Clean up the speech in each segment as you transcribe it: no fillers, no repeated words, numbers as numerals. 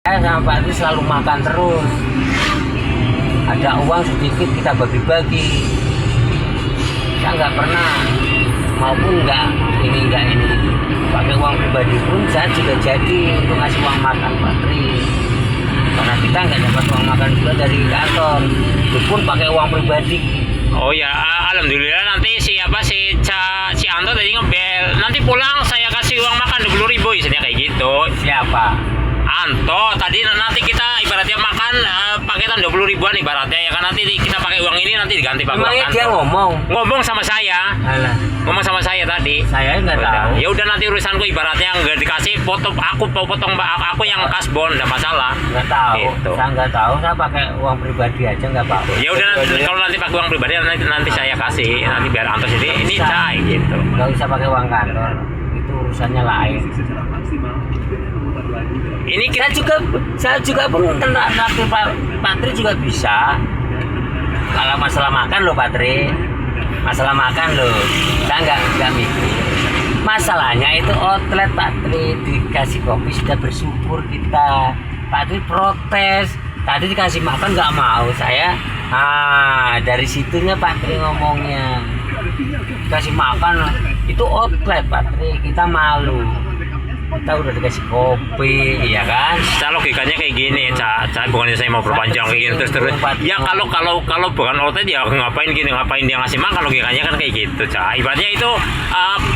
Saya sama Pak Tri selalu makan terus. Ada uang sedikit kita bagi-bagi. Saya nggak pernah maupun nggak ini pakai uang pribadi pun saya juga jadi untuk ngasih uang makan Pak Tri. Karena kita nggak dapat uang makan juga dari kantor, itu pun pakai uang pribadi. Oh ya, alhamdulillah nanti si Anto tadi ngebel. Nanti pulang saya kasih uang makan 20.000 isinya kayak gitu. Siapa? Anto tadi nanti kita ibaratnya makan paketan 20.000-an ibaratnya ya kan, nanti kita pakai uang ini nanti diganti pakai uang Emangnya Anto. dia ngomong sama saya. Alah, Ngomong sama saya tadi. saya nggak tahu. Ya udah nanti urusanku ibaratnya nggak dikasih potong, aku aku yang kasbon, enggak masalah. Nggak tahu. Gitu. Saya nggak tahu. Saya pakai uang pribadi aja nggak apa-apa. Ya udah kalau nanti pakai uang pribadi nanti saya kasih, nanti biar Anto sendiri ini cai gitu. Nggak usah pakai uang kantor. Itu urusannya lain. Ini kita Saya juga pun nanti Pak Tri juga bisa. Kalau masalah makan loh Pak Tri, masalah makan loh, saya nggak mikir. Masalahnya itu outlet Pak Tri dikasih kopi sudah bersyukur kita. Pak Tri protes, tadi dikasih makan nggak mau saya. Dari situnya Pak Tri ngomongnya dikasih makan itu outlet Pak Tri, kita malu. Kita udah dikasih kopi, ya kan? Cara logikanya kayak gini, bukannya saya mau berpanjang kayak gini terus. Ya kalau bukan outlet ya ngapain dia ngasih makan, logikanya kan kayak gitu, Ibaratnya itu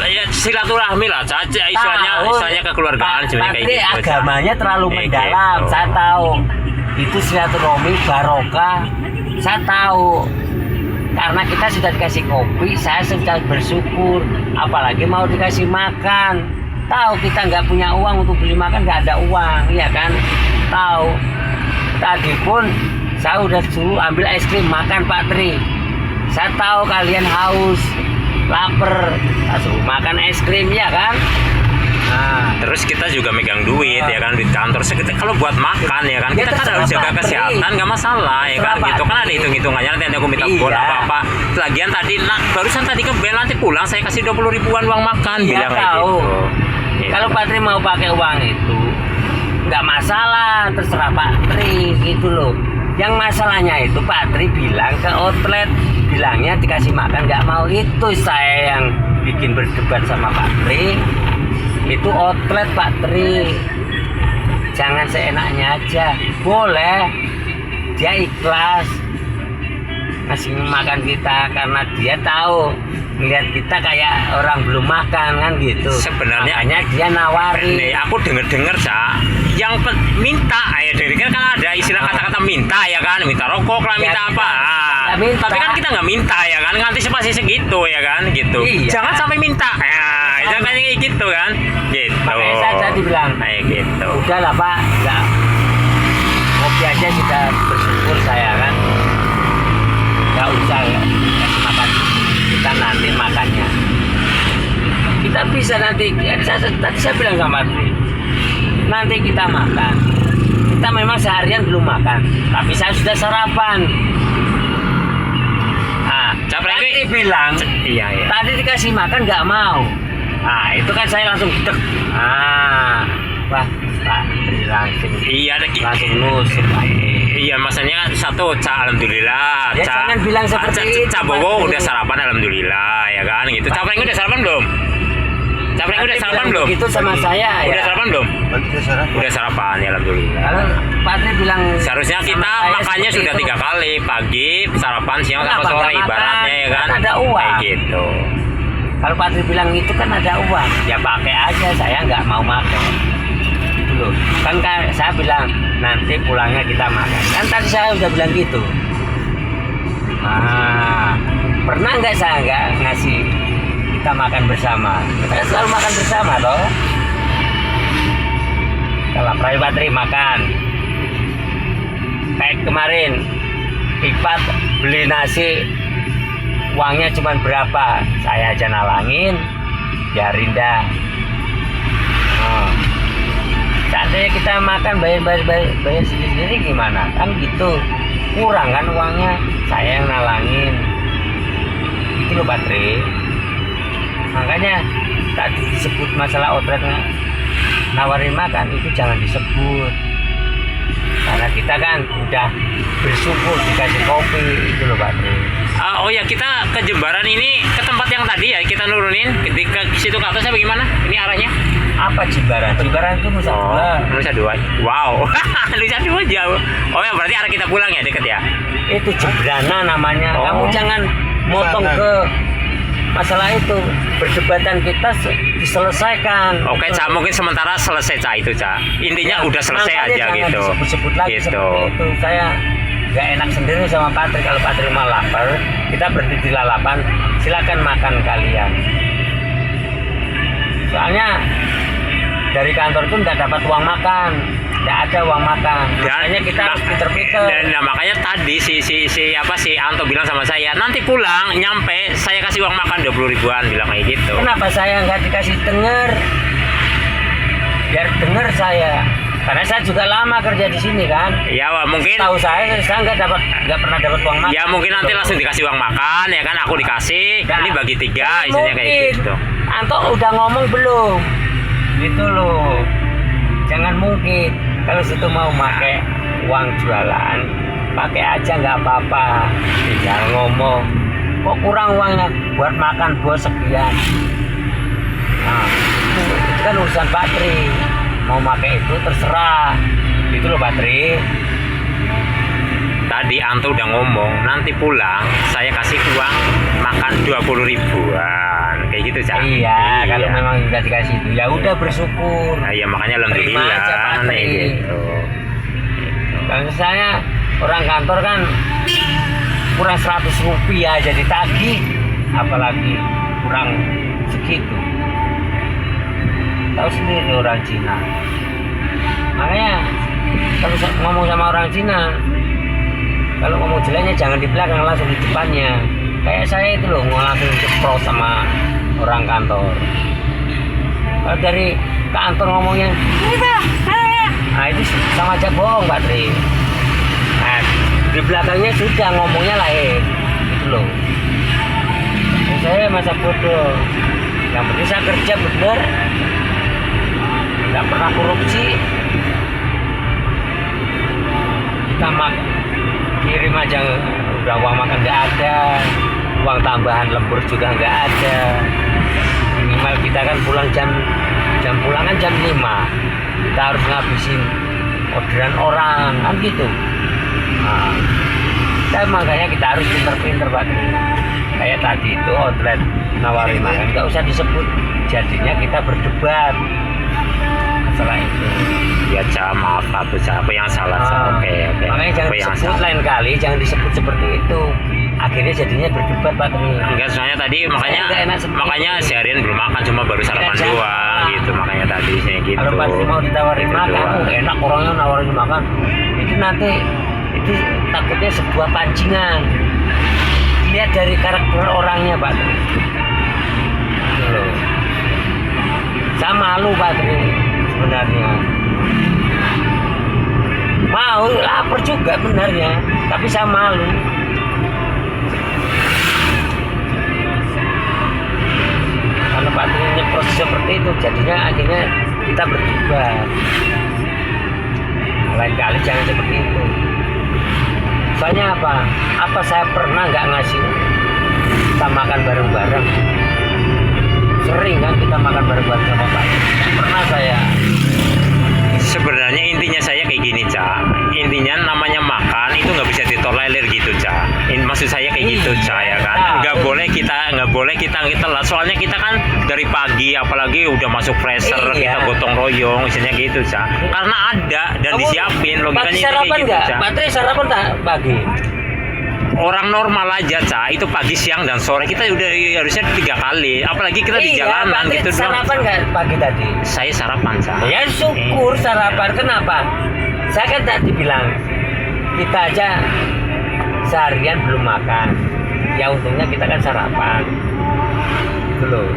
ya silaturahmi lah, istilahnya kekeluargaan sebenarnya kayak gitu. Agamanya terlalu mendalam, gitu. saya tahu. Itu silaturahmi barokah, saya tahu. Karena kita sudah dikasih kopi, saya sudah bersyukur. Apalagi mau dikasih makan. Tahu kita nggak punya uang untuk beli makan, nggak ada uang, ya kan? Tahu. Tadi pun saya udah suruh ambil es krim makan Pak Tri. Saya tahu kalian haus, lapar, saya suruh makan es krim, ya kan? Terus kita juga megang duit ya kan, duit kantor. Kalau buat makan ya kan, kita kan harus jaga kesehatan, nggak masalah ya kan. Gitu kan ada hitung-hitungannya, nanti aku minta buat apa-apa. Lagian barusan tadi ke bel, nanti pulang saya kasih 20.000-an uang makan, bilang kayak gitu. Kalau Pak Tri mau pakai uang itu nggak masalah, terserah Pak Tri gitu loh. Yang masalahnya itu Pak Tri bilang ke outlet, bilangnya dikasih makan nggak mau. Itu saya yang bikin berdebat sama Pak Tri. Itu outlet Pak Tri, jangan seenaknya aja. Boleh dia ikhlas ngasih makan kita karena dia tahu melihat kita kayak orang belum makan kan gitu. Sebenarnya makanya dia nawarin. Nih aku denger yang minta ya, dengar kan ada istilah kata-kata minta ya kan, minta rokok lah, minta apa. Tapi kan kita nggak minta ya kan, antisipasi segitu ya kan gitu. Iya. Jangan sampai minta. Itu kan kayak gitu kan, gitu. Makanya saya tadi bilang, kayak gitu. Udah lah Pak, nggak, kopi aja sudah bersyukur saya kan. Nggak usah ya, kasih makan kita nanti makannya. Kita bisa nanti, tadi saya bilang sama Tri, nanti kita makan. Kita memang seharian belum makan, tapi saya sudah sarapan. Tadi bilang, iya. Tadi dikasih makan nggak mau. Itu kan saya langsung dek. Wah, Pak Tri langsung nusuk. Iya, maksudnya satu, alhamdulillah. Ya, jangan bilang seperti itu. Bowo udah sarapan, alhamdulillah ya kan gitu. Caprengi udah sarapan belum? Caprengi udah sarapan belum? Itu sama saya ya. Udah sarapan belum? Udah sarapan ya, alhamdulillah. Kalau Pak Tri bilang seharusnya kita makannya sudah 3 kali, pagi, sarapan, siang, sama sore ibaratnya ya kan. Ada uang. Kayak gitu. Kalau Pak Tri bilang itu kan ada uang, ya pakai aja, saya nggak mau makan. Gitu loh. Kan saya bilang nanti pulangnya kita makan. Kan tadi saya udah bilang gitu. Pernah nggak saya nggak ngasih kita makan bersama? Kita selalu makan bersama toh. Kalau Pak Tri makan, kayak kemarin Ipat beli nasi, uangnya cuma berapa, saya aja nalangin, biarin dah. Seandainya kita makan bayar sendiri gimana? Kan gitu, kurang kan uangnya, saya yang nalangin. Itu loh Pak Tri. Makanya tadi disebut masalah outletnya nawarin makan, itu jangan disebut. kita kan udah bersyukur dikasih kopi itu loh Pak Tri. Oh ya, kita ke Jembaran ini ke tempat yang tadi ya kita nurunin ke situ ke atas apa gimana? Ini arahnya? Apa Jembaran? Jembaran itu Nusa Dua. Nusa Dua. Wow. Nusa Dua jauh. Oh ya, berarti arah kita pulang ya, deket ya? Itu Jebrana namanya. Oh. Kamu jangan motong ke masalah itu. Perdebatan kita diselesaikan. Oke, Cak, mungkin sementara selesai Cak itu Cak. Intinya udah selesai makanya aja jangan gitu. Disebut-sebut lagi Gitu. seperti itu. Saya nggak enak sendiri sama Patri. Kalau Patri mau lapar, kita berhenti di lalapan. Silakan makan kalian. Soalnya dari kantor itu nggak dapat uang makan, nggak ada uang makan. Makanya kita harus pinter-pinter. Nah, makanya tadi si Anto bilang sama saya, nanti pulang nyampe saya kasih uang makan 20 ribuan, bilang kayak gitu. Kenapa saya nggak dikasih denger? Biar denger saya. Karena saya juga lama kerja di sini kan. Ya Wak, mungkin Tahu saya nggak pernah dapat uang makan. ya mungkin nanti langsung dikasih uang makan ya kan, aku dikasih, Nggak. ini bagi 3 Nggak isinya kayak mungkin. gitu. Anto udah ngomong belum? Gitu loh. Jangan mungkin kalau situ mau pakai uang jualan, pakai aja nggak apa-apa. Tinggal ngomong. Kok kurang uangnya buat makan bos sekian? Nah, itu kan urusan Patri. Mau pakai itu terserah. Itu loh Patri. Tadi Anto udah ngomong, nanti pulang saya kasih uang makan 20 ribuan. Kayak gitu Cak. Iya, kalau memang udah dikasih itu ya udah bersyukur. Nah, ya makanya Terima alhamdulillah aja, Patri. kayak gitu. Kalau misalnya orang kantor kan kurang 100 rupiah jadi tagih, apalagi kurang segitu. Tahu sendiri orang Cina. Makanya kalau ngomong sama orang Cina, kalau ngomong jeleknya jangan di belakang, langsung di depannya. Kayak saya itu loh, langsung cepros sama orang kantor. Kalau dari kantor ngomongnya, nah itu sama aja bohong Pak Tri. Nah, di belakangnya sudah ngomongnya lain, gitu loh. Saya masa bodoh. Yang penting saya kerja bener, nggak pernah korupsi. Kita kirim aja udah uang makan nggak ada, uang tambahan lembur juga nggak ada. Minimal kita kan pulang jam pulang kan jam 5, kita harus ngabisin orderan orang kan gitu. Nah, makanya kita harus pinter-pinter Pak. Kayak tadi itu outlet nawarin makan nggak usah disebut, jadinya kita berdebat masalah itu. Ya Cak, maaf aku Cak, apa yang salah Cak. Oke. Makanya jangan Apa yang disebut, salah? lain kali jangan disebut seperti itu. Akhirnya jadinya berdebat Pak Tri. Enggak, soalnya tadi Nggak enak seperti makanya itu. seharian belum makan, cuma baru sarapan Tidak, doang jangan. gitu, makanya tadi saya gitu. Kalau pasti mau ditawarin Gitu makan, doang. enak orangnya nawarin makan. Itu nanti itu takutnya sebuah pancingan. Lihat dari karakter orangnya Pak Tri. Gitu loh. Saya malu Pak Tri sebenarnya. Mau lapar juga benarnya, tapi saya malu. Karena Pak Tri proses seperti itu, jadinya akhirnya kita berdebat. Lain kali jangan seperti itu. Soalnya apa? Apa saya pernah nggak ngasih kita makan bareng-bareng? Sering kan kita makan bareng-bareng sama Pak. Pernah saya. Sebenarnya intinya saya kayak gini Cak, intinya namanya makan itu nggak bisa ditolerir gitu Cak. Maksud saya kayak gitu Iya, Cak ya kan, tahu. nggak boleh kita telat, soalnya kita kan dari pagi apalagi udah masuk freezer, Iya. kita gotong royong misalnya gitu Cak, karena ada dan disiapin, Pagi logikanya itu sarapan kayak gitu nggak? Cak. Pak Tri sarapan tak pagi? Orang normal aja Cak, itu pagi siang dan sore kita udah harusnya 3 kali, apalagi kita di jalanan Pak Tri gitu doang. sarapan nggak pagi tadi? Saya sarapan Cak. Ya syukur sarapan. Kenapa? Saya kan tadi bilang kita aja seharian belum makan. Ya untungnya kita kan sarapan. Gitu loh.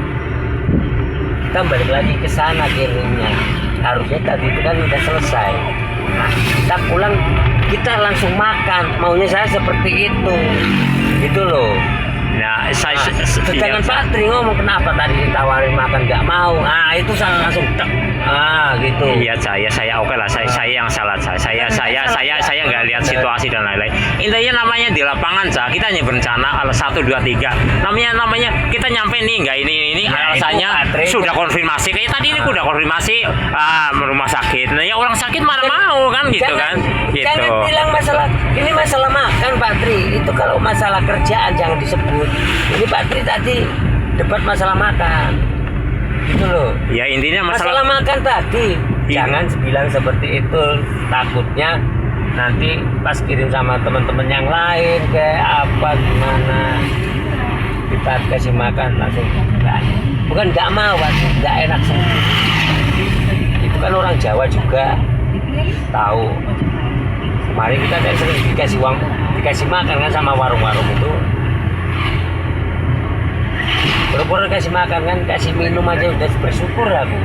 Kita balik lagi ke sana kirimnya. Harusnya tadi itu kan udah selesai. Nah, kita pulang kita langsung makan. Maunya saya seperti itu. Gitu loh. Nah, saya Sedangkan Pak Tri ngomong kenapa tadi ditawarin makan nggak mau. Nah itu saya langsung tek. Gitu. Iya saya oke lah, saya yang salah saya nggak lihat situasi dan lain-lain. Intinya namanya di lapangan kita hanya berencana 1 2 3. Namanya kita nyampe nih nggak ini alasannya sudah konfirmasi kayak tadi ini udah konfirmasi rumah sakit. Nah ya orang sakit mana mau kan gitu kan. Gitu. Jangan bilang ini masalah makan Pak Tri. Itu kalau masalah kerjaan jangan disebut. Ini Pak Tri tadi debat masalah makan. Gitu loh. Ya intinya masalah makan tadi. Jangan bilang seperti itu, takutnya nanti pas kirim sama teman-teman yang lain kayak apa gimana kita kasih makan langsung bukan nggak mau, nggak enak sendiri. Itu kan orang Jawa juga tahu. Kemarin kita kayak sering dikasih uang, dikasih makan kan sama warung-warung itu. Pura-pura kasih makan kan, kasih minum aja udah bersyukur aku.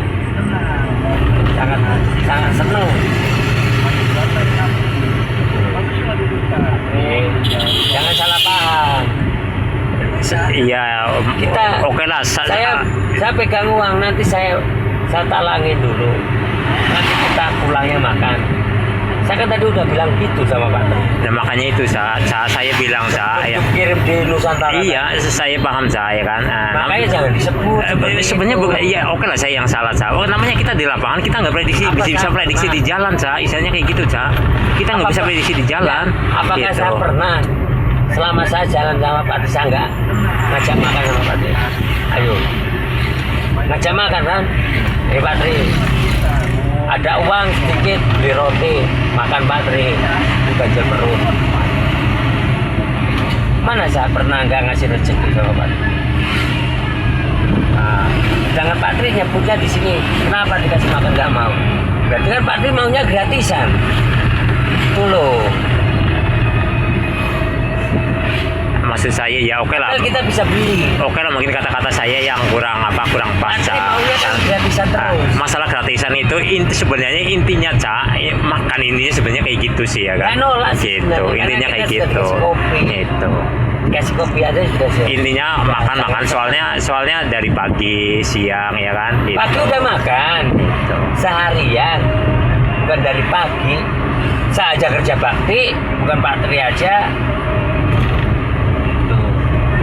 Sangat seneng. Jangan salah paham. Iya, kita oke lah. Saya pegang uang, nanti saya talangin dulu. Nanti kita pulangnya makan. Saya kan tadi udah bilang gitu sama Pak. Nah makanya itu saya bilang ya. Kirim di Nusantara. Iya, saya paham saya kan. Makanya jangan disebut. Sebenarnya bukan, iya oke lah saya yang salah Oh, namanya kita di lapangan kita nggak bisa prediksi di jalan istilahnya kayak gitu kita nggak bisa prediksi di jalan. Apakah gitu. saya pernah selama saya jalan sama Pak Tri, saya nggak ngajak makan sama Pak Tri? Ayo ngajak makan kan? Pak Tri, ada uang sedikit beli roti, makan Pak Tri, ganjel perut. Mana saya pernah nggak ngasih rezeki sama Pak Tri? Jangan Pak Tri nyebutnya di sini. Kenapa dikasih makan nggak mau? Berarti kan Pak Tri maunya gratisan. Itu loh. Maksud saya ya oke lah. Kita bisa beli. Oke lah mungkin kata-kata saya yang kurang pas. Maunya kan gratisan terus. Masalah gratisan itu sebenarnya intinya makan intinya sebenarnya kayak gitu sih ya kan. Gitu. Intinya kayak gitu. Gitu. Kasih kopi aja sudah siap. Intinya makan soalnya dari pagi siang ya kan. Gitu. Pagi udah makan. Gitu. Seharian. Bukan dari pagi. Saya aja kerja bakti, bukan Pak Tri aja.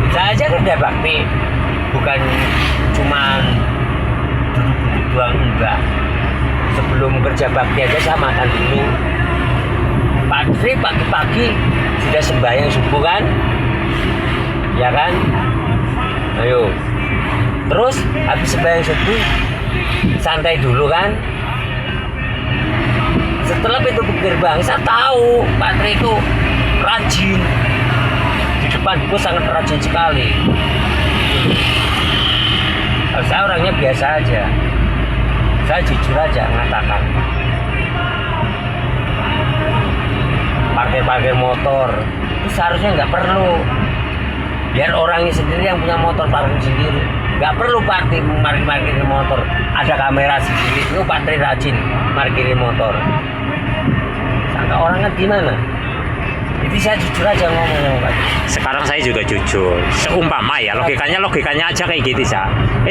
Saya aja kerja bakti, bukan cuma duduk-duduk doang, enggak. Sebelum kerja bakti aja saya makan dulu. Pak Tri pagi-pagi sudah sembahyang subuh kan? Ya kan? Ayo. Terus habis sembahyang subuh santai dulu kan? Setelah pintu gerbang saya tahu Pak Tri itu rajin. Di depan buku sangat rajin sekali. Saya orangnya biasa aja. Saya jujur aja mengatakan. Parkir motor itu seharusnya nggak perlu. Biar orangnya sendiri yang punya motor parkir sendiri. Nggak perlu parkir motor. Ada kamera sendiri. Itu Pak Tri rajin parkirin motor. Sangka orang kan gimana? Jadi saya jujur aja ngomong sama Pak. Sekarang saya juga jujur. Seumpama ya logikanya aja kayak gitu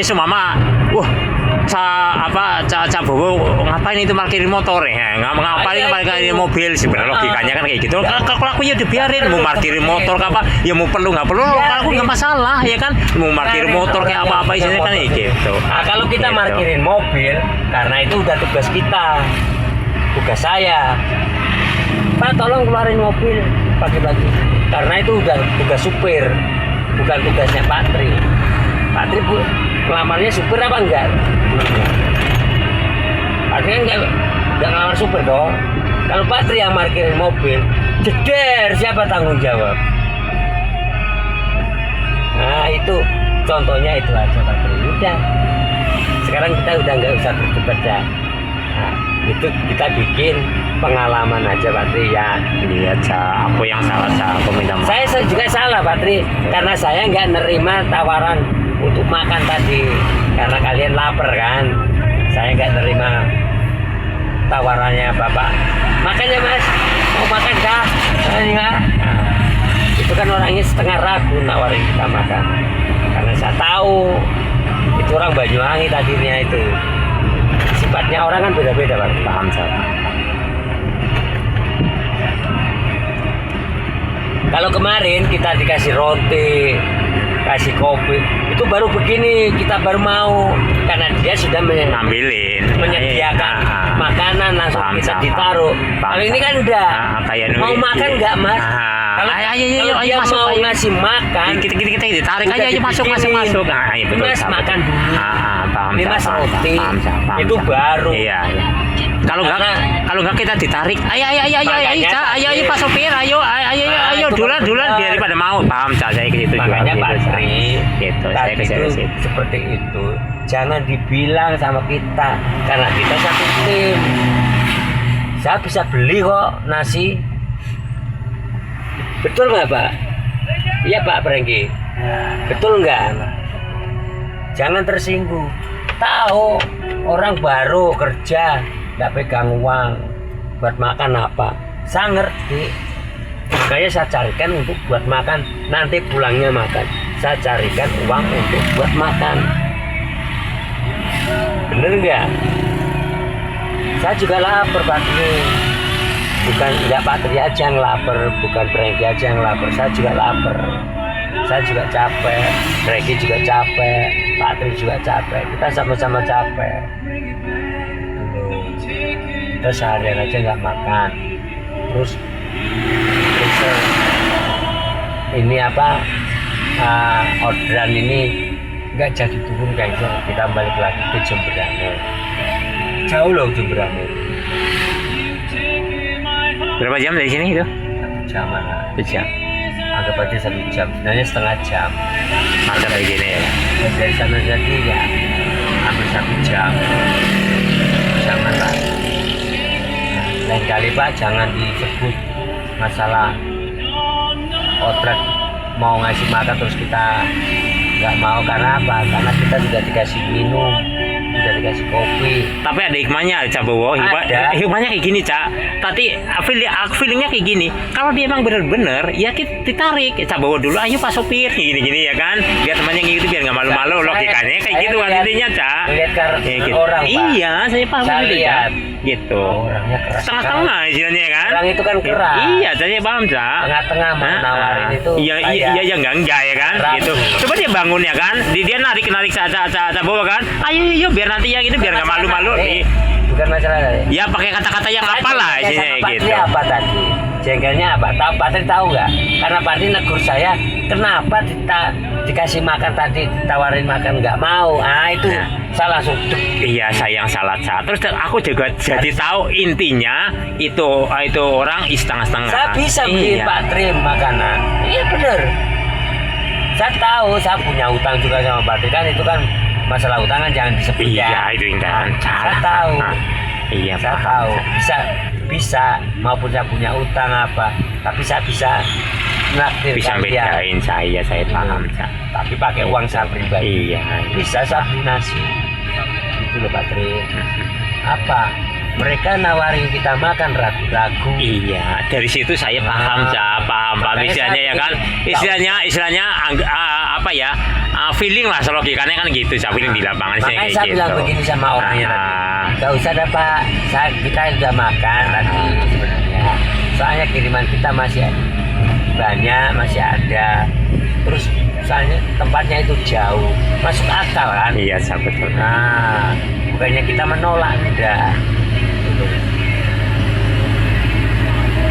seumpama Ca Bowo ngapain itu parkirin motor ya? Ngapain parkirin mobil sebenarnya logikanya kan kayak gitu. Kalau aku ya dibiarin mau parkirin motor apa ya mau perlu nggak perlu aku nggak masalah ya kan mau parkirin motor kayak apa isinya kan kayak gitu. Nah, kalau kita parkirin mobil karena itu udah tugas kita, tugas saya. Pak tolong keluarin mobil pagi-pagi karena itu udah tugas supir, bukan tugasnya Pak Tri. Pak Tri ngelamarnya supir apa enggak? Pak Tri enggak ngelamar supir dong. Kalau Pak Tri yang parkirin mobil, jeder siapa tanggung jawab? Nah itu contohnya itu aja Pak Tri. Udah. Sekarang kita udah nggak usah berdebat ya. Nah, itu kita bikin pengalaman aja Pak Tri ya. Iya aku yang salah aku minta maaf. Saya juga salah Pak Tri karena saya nggak nerima tawaran untuk makan tadi karena kalian lapar kan. Saya nggak nerima tawarannya Bapak. Makanya Mas mau makan kah? Nah, itu kan orangnya setengah ragu nawarin kita makan karena saya tahu itu orang Banyuwangi tadinya itu. sifatnya orang kan beda-beda Pak. Paham saya. Kalau kemarin kita dikasih roti, kasih kopi, itu baru begini kita baru mau karena dia sudah Ngambilin. menyediakan Ah, makanan langsung paham, kita paham. ditaruh. Paham, Kalau ini kan paham. enggak. Kayak Mau nulis. makan enggak Mas? Kalau kalau dia masuk, mau ayo. ngasih makan, Kita ditarik udah aja masuk. dibikinin. Nah, iya, Ini betul. Mas Sa. makan dulu. Paham. Ini Sa, Mas paham, roti. Sa, paham, Itu Sa. baru. Iya. Kalau enggak kita ditarik. Ayo, Makanya Ca. Ayo tadi- Pak Sopir. Ayo, Nah, itu dulan benar. biar pada mau. Paham, Ca. Saya ke situ juga. Makanya Pak Sa. Tri, Gitu, saya tadi ke itu situ. seperti itu. Jangan dibilang sama kita karena kita satu tim. Saya bisa beli kok nasi. Betul nggak Pak? Iya Pak Prengki. Betul nggak? Jangan tersinggung. Tahu orang baru kerja nggak pegang uang buat makan apa? Saya ngerti. Makanya saya carikan untuk buat makan. Nanti pulangnya makan. Saya carikan uang untuk buat makan. Bener nggak? Saya juga lapar Pak Tri. Bukan nggak Pak Tri aja yang lapar, bukan Prengki aja yang lapar. Saya juga lapar. Saya juga capek. Prengki juga capek. Pak Tri juga capek. Kita sama-sama capek. Kita seharian aja nggak makan. Terus ini apa? Orderan ini nggak jadi turun guys. Kita balik lagi ke Jemberane. Jauh loh Jemberane. Berapa jam dari sini itu? 1 jam lah. 1 jam. Anggap aja 1 jam. Sebenarnya setengah jam. Mantap kayak gini ya. Dan dari sana jadi ya hampir 1 jam. Jangan lah. Lain kali Pak jangan disebut masalah outlet mau ngasih makan terus kita nggak mau karena apa? Karena kita juga dikasih minum, udah dikasih kopi. Tapi ada hikmahnya, Cak Bowo. Ada. Hikmahnya kayak gini, Cak. Tadi feelingnya kayak gini. Kalau dia emang bener-bener, ya kita ditarik. Cak Bowo dulu, ayo Pak Sopir. Gini-gini ya kan. Biar temannya gitu, biar nggak malu-malu. Saya- Logikanya kayak gitu kan lihat- intinya, Cak. lihat karakter Ya, gitu. orang, Pak. Iya, saya paham Saya gitu, Cak. lihat. Gitu. Orangnya keras. Setengah-setengah istilahnya kan. Orang itu kan keras. Iya, saya paham, Cak. Tengah-tengah mau Hah? nawarin itu. Iya, kayak enggak ya kan. Rapi. Gitu. Coba dia bangun ya kan. Dia narik Cak Bowo kan. Ayo biar nanti ya gitu biar nggak malu-malu. Bukan masalah. Ya pakai kata-kata yang apalah Jengkelnya isinya sama Pak gitu. Tri apa tadi? Jengkelnya apa? Tahu Pak Tri tahu nggak? Karena Pak Tri negur saya, kenapa dikasih makan tadi ditawarin makan nggak mau? Ah itu Nah. saya langsung duk. Iya, saya yang salah, Cak. Terus aku juga jadi tahu intinya itu orang setengah-setengah. Saya bisa beli Iya. Pak Tri makanan. Iya bener. Saya tahu saya punya utang juga sama Pak Tri kan itu kan masalah utang kan jangan disebut Iya, ya. itu intinya. Saya tahu. Iya, Saya paham, tahu Cak. bisa maupun saya punya utang apa, tapi saya bisa naktir Bisa bedain saya paham, Cak. tapi pakai uang saya pribadi. Iya. Bisa saya beli nasi. Itu loh Pak Tri. Apa? Mereka nawarin kita makan ragu-ragu. Iya, dari situ saya paham, Cak. Paham Makanya istilahnya saya ya kan. pikir, Istilahnya apa ya? Feeling lah logikanya kan gitu, Cak. Feeling di lapangan Makanya kayak saya gitu. bilang begini sama orangnya tadi. Gak usah ada Pak, kita udah makan tadi sebenarnya. Soalnya kiriman kita masih banyak, masih ada. Terus soalnya tempatnya itu jauh, masuk akal kan? Iya, Cak, betul. Nah, bukannya kita menolak, enggak.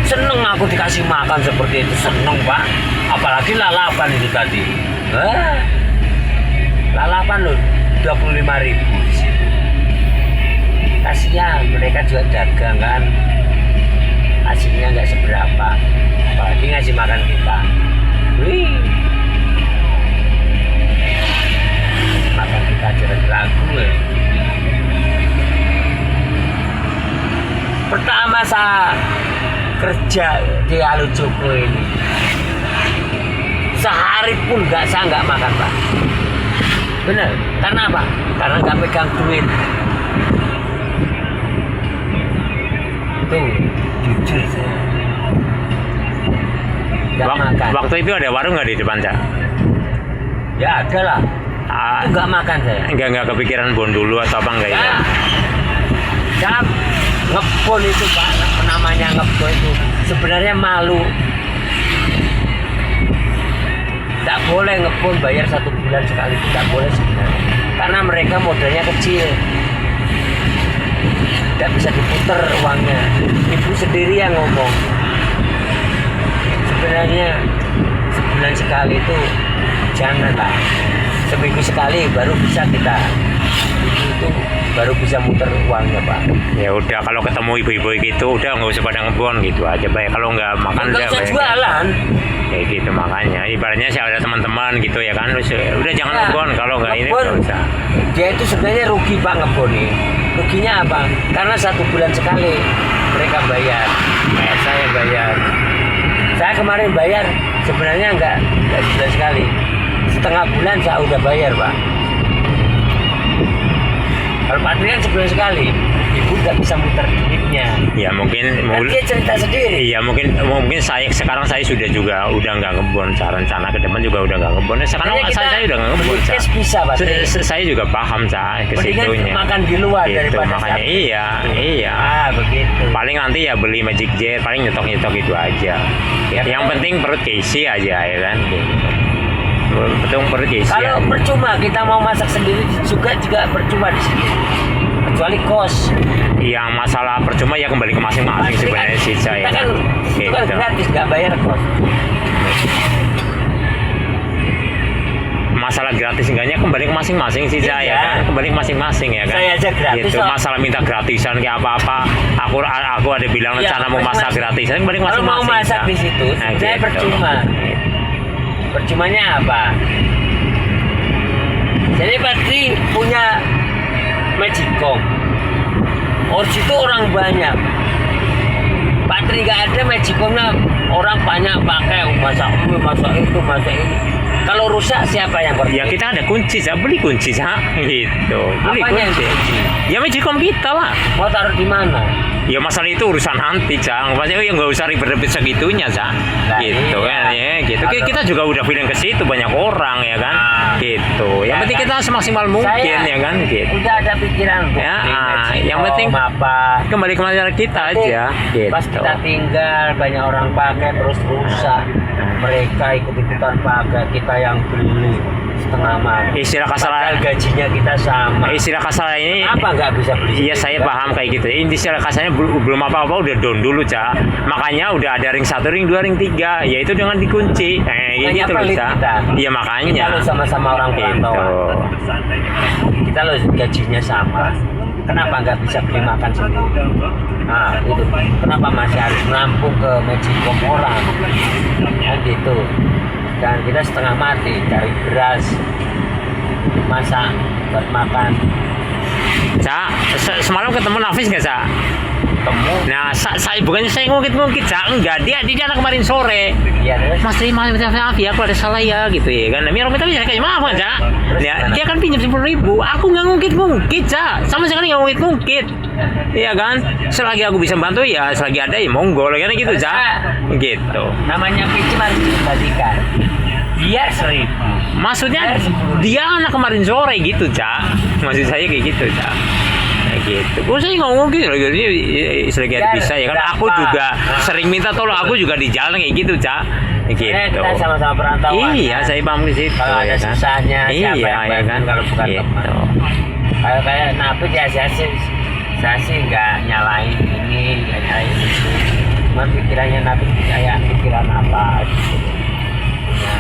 Seneng aku dikasih makan seperti itu, seneng Pak. Apalagi lalapan itu tadi. Lalapan loh, 25.000 di situ. Kasihan, mereka juga dagang kan. Hasilnya nggak seberapa. Apalagi ngasih makan kita. Wih. Makan kita aja ragu ya. Pertama saya kerja di Alucuku ini sehari pun saya nggak makan Pak. Bener, karena apa? Karena nggak pegang duit. Itu jujur saya nggak makan. Waktu itu ada warung nggak di depan, Cak? Ya ada lah. Ah, Itu nggak makan saya. nggak kepikiran bon dulu atau apa enggak ya? Ya, Ya, ngebon itu Pak, namanya ngebon itu sebenarnya malu. Tidak boleh ngebon bayar 1 bulan sekali, tidak boleh sebenarnya. Karena mereka modalnya kecil, tidak bisa diputer uangnya. Ibu sendiri yang ngomong. Sebenarnya sebulan sekali itu janganlah. Seminggu sekali baru bisa kita itu baru bisa muter uangnya Pak. Ya udah kalau ketemu ibu-ibu gitu udah nggak usah pada ngebon gitu aja baik. Kalau nggak makan Nggak udah usah baik. jualan. Kayak gitu makanya ibaratnya sih ada teman-teman gitu ya kan udah jangan Ya, ngebon kalau nggak ini ngebon. nggak usah. Dia itu sebenarnya rugi Pak ngebon nih. Ruginya apa? Karena 1 bulan sekali mereka bayar. Kayak saya bayar. Saya kemarin bayar sebenarnya enggak sebulan sekali. Setengah bulan saya udah bayar Pak. Kalau Pak Tri kan sebulan sekali, ibu nggak bisa muter duitnya. Ya mungkin Kan dia cerita sendiri. iya mungkin saya sekarang saya sudah juga udah nggak ngebon rencana ke depan juga udah nggak ngebon sekarang Makanya saya udah nggak ngebon beli Ca. cash bisa Pak Tri. Saya juga paham ke Mendingan situnya makan di luar gitu, daripada makanya sakit. iya Ah begitu. paling nanti ya beli Magic Jet paling nyetok itu aja Ya, yang kan? penting perut keisi aja ya kan gitu. Betul perut keisi Kalau aja. percuma kita mau masak sendiri juga percuma di sini. Kecuali kos. Yang masalah percuma ya kembali ke masing-masing Pasti sebenarnya sih saya kita kan kan, itu kan gitu. gratis nggak bayar kos. Masalah gratis enggaknya kembali ke masing-masing sih Iya. saya kan kembali ke masing-masing ya kan Saya aja gratis gitu kok. masalah minta gratisan kayak apa-apa aku ada bilang Iya, rencana mau masak masing-masing. gratisan kembali ke Kalau masing-masing mau masak Ca. di situ, Nah, saya gitu. percuma. Percumanya apa? Jadi Patri punya Magicom. Orsi itu orang banyak. Patri nggak ada Magicomnya, orang banyak pakai masak itu, masak ini. Kalau rusak siapa yang bertanggung? Ya kita ada kunci, Ca. Beli kunci, Ca. Gitu. Beli Apanya yang kunci. kunci? Ya Magicom kita lah. Mau taruh di mana? Ya masalah itu urusan nanti, Ca. Maksudnya ya nggak usah ribet-ribet segitunya, Ca. Nah, Gitu iya. kan ya, gitu. Kalau- Kita juga udah bilang ke situ banyak orang ya kan. Nah. Gitu. Yang Ya penting kan? kita semaksimal mungkin ya kan, gitu. Udah ada pikiran Ya, beli Magicom, yang penting apa? kembali ke masyarakat kita Nanti aja, gitu. Pas kita tinggal banyak orang pakai terus rusak. Mereka ikut-ikutan pakai, kita yang beli setengah mati. Istilah Padahal kasar, gajinya kita sama. istilah kasar ini. Apa nggak bisa beli? Iya saya paham kayak gitu. Istilah kasarnya belum apa-apa udah down dulu, Ca. Makanya udah ada ring 1, ring 2, ring 3, yaitu dengan dikunci. Makanya Gitu loh, pelit Ca. kita. Iya Kita makanya. lo sama-sama orang Gitu. perantauan. Kita lo gajinya sama. Kenapa nggak bisa beli makan sendiri? Nah itu. Kenapa masih harus menampung ke Magicom orang? Kan gitu. Dan kita setengah mati cari beras, masak buat makan. Ca, semalam ketemu Nafis nggak, Ca? Temu. Nah, saya bukannya saya ngungkit-ngungkit, Ca. Enggak, dia anak kemarin sore. Iya terus. Mas terima maaf ya aku ada salah ya gitu ya kan. Mira kita bisa kayak maaf kan, Ca. Ya, dia kan pinjam 10.000. Aku nggak ngungkit-ngungkit, Ca. Sama sekali nggak ngungkit-ngungkit. Iya kan? Selagi aku bisa bantu ya, selagi ada ya monggo kan gitu, Ca. Gitu. Namanya pinjam harus dikembalikan. Biar 1.000. Maksudnya dia anak kemarin sore gitu, Ca. Maksud saya kayak gitu, Ca. Kayak gitu. Gue saya ngomong gitu loh, jadi selagi ada Biar bisa ya kan. Aku gampang. juga sering minta tolong, aku juga di jalan kayak gitu, Ca. Gitu. Kita sama-sama perantauan. Iya, kan? saya paham di situ. Kalau ada ya kan? susahnya, Iya, siapa yang ya bantu kan. kalau bukan Gitu. teman. Kalau kayak Nafis ya saya sih nggak nyalain ini, nggak nyalain itu. Cuma pikirannya Nafis kayak pikiran apa gitu. Ya,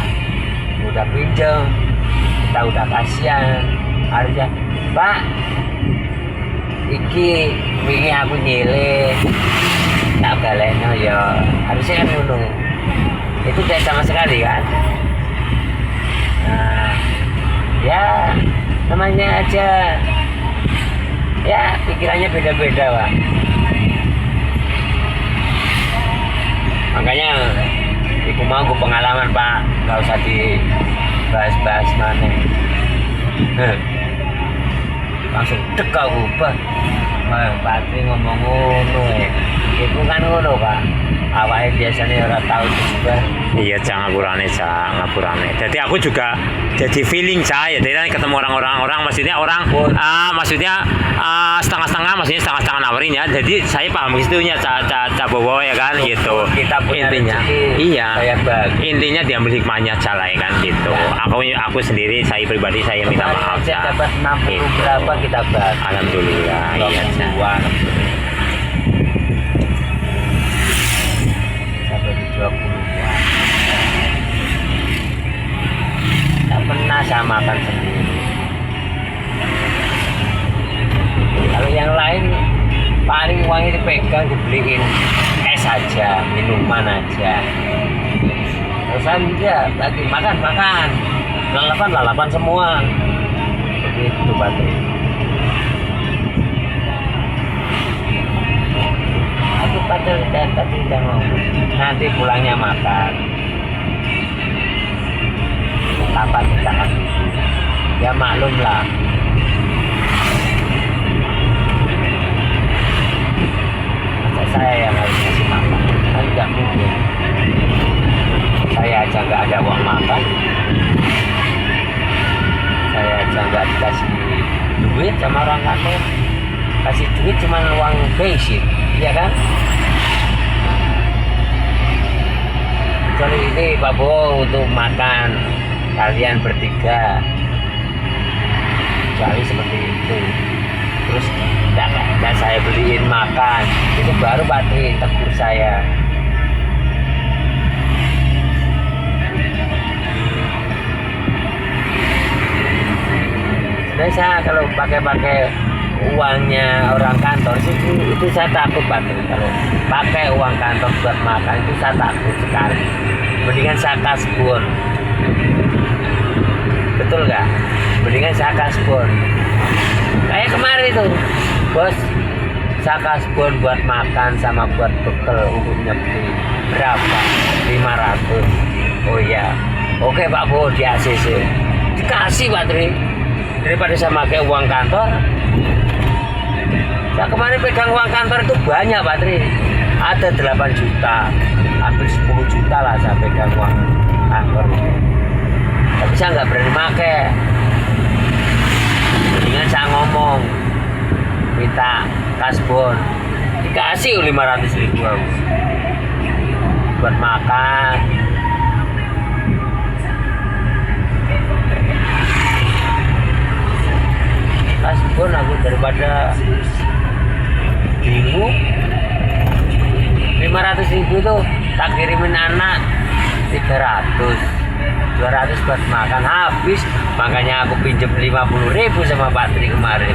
udah pinjam, kita udah kasihan. Harusnya, Pak, ini aku nyele, tak baleno ya. Harusnya kan ngono. Itu tidak sama sekali kan. Nah, ya namanya aja ya pikirannya beda-beda Pak. Makanya iku mau gue pengalaman Pak, nggak usah dibahas-bahas mana. Langsung dek aku Pak. Pak Tri ngomong ngono ya. Itu kan ngono Pak. Awalnya biasanya orang tahu juga. Iya, jangan ngapurane, Jadi aku juga jadi feeling saya. Jadi kan ketemu orang-orang, maksudnya orang, maksudnya setengah-setengah, maksudnya setengah-setengah nawarin ya. Jadi saya paham situnya, Bowo ya kan, gitu. Kita punya Intinya, rezeki, iya. saya bagi. Intinya diambil hikmahnya aja lah ya kan, gitu. Aku sendiri, saya pribadi saya minta maaf Saya ya. dapat 60 Gitu. berapa kita bagi. Alhamdulillah, iya. Ca. Uang. Sampai di 20 tak pernah saya makan sendiri. Kalau yang lain paling uangnya dipegang dibeliin es aja, minuman aja. Terus saya lagi makan lalapan semua. Begitu Patri. Aku Patri tadi udah ngomong nanti pulangnya makan. Kapan kita kan? Ya maklum lah. Masa saya yang harus kasih makan? Kan nggak mungkin. Saya aja nggak ada uang makan. Saya aja nggak dikasih duit sama orang kantor. Kasih duit cuma uang bensin, ya kan? Kecuali ini Pak Bo untuk makan kalian bertiga, kecuali seperti itu. Terus dan saya beliin makan, itu baru Patri tegur saya. Sebenarnya saya kalau pakai uangnya orang kantor itu saya takut Patri. Kalau pakai uang kantor buat makan itu saya takut sekali. Mendingan saya kasbon. Betul nggak? Mendingan saya kasbon. Kayak kemarin itu, bos, saya kasbon buat makan sama buat bekal untuk nyepi. Berapa? 500. Oh iya. Oke Pak Bo, di ACC. Dikasih Patri. Daripada saya pakai uang kantor. Saya kemarin pegang uang kantor itu banyak Patri. Ada 8 juta. Hampir 10 juta lah saya pegang uang kantor. Tapi saya nggak berani pakai. Mendingan saya ngomong minta kasbon, dikasih 500.000 buat makan. Kasbon aku daripada bingung. 500.000 tuh tak kirimin anak 300. 200 buat makan habis, makanya aku pinjam 50.000 sama Pak Tri kemarin.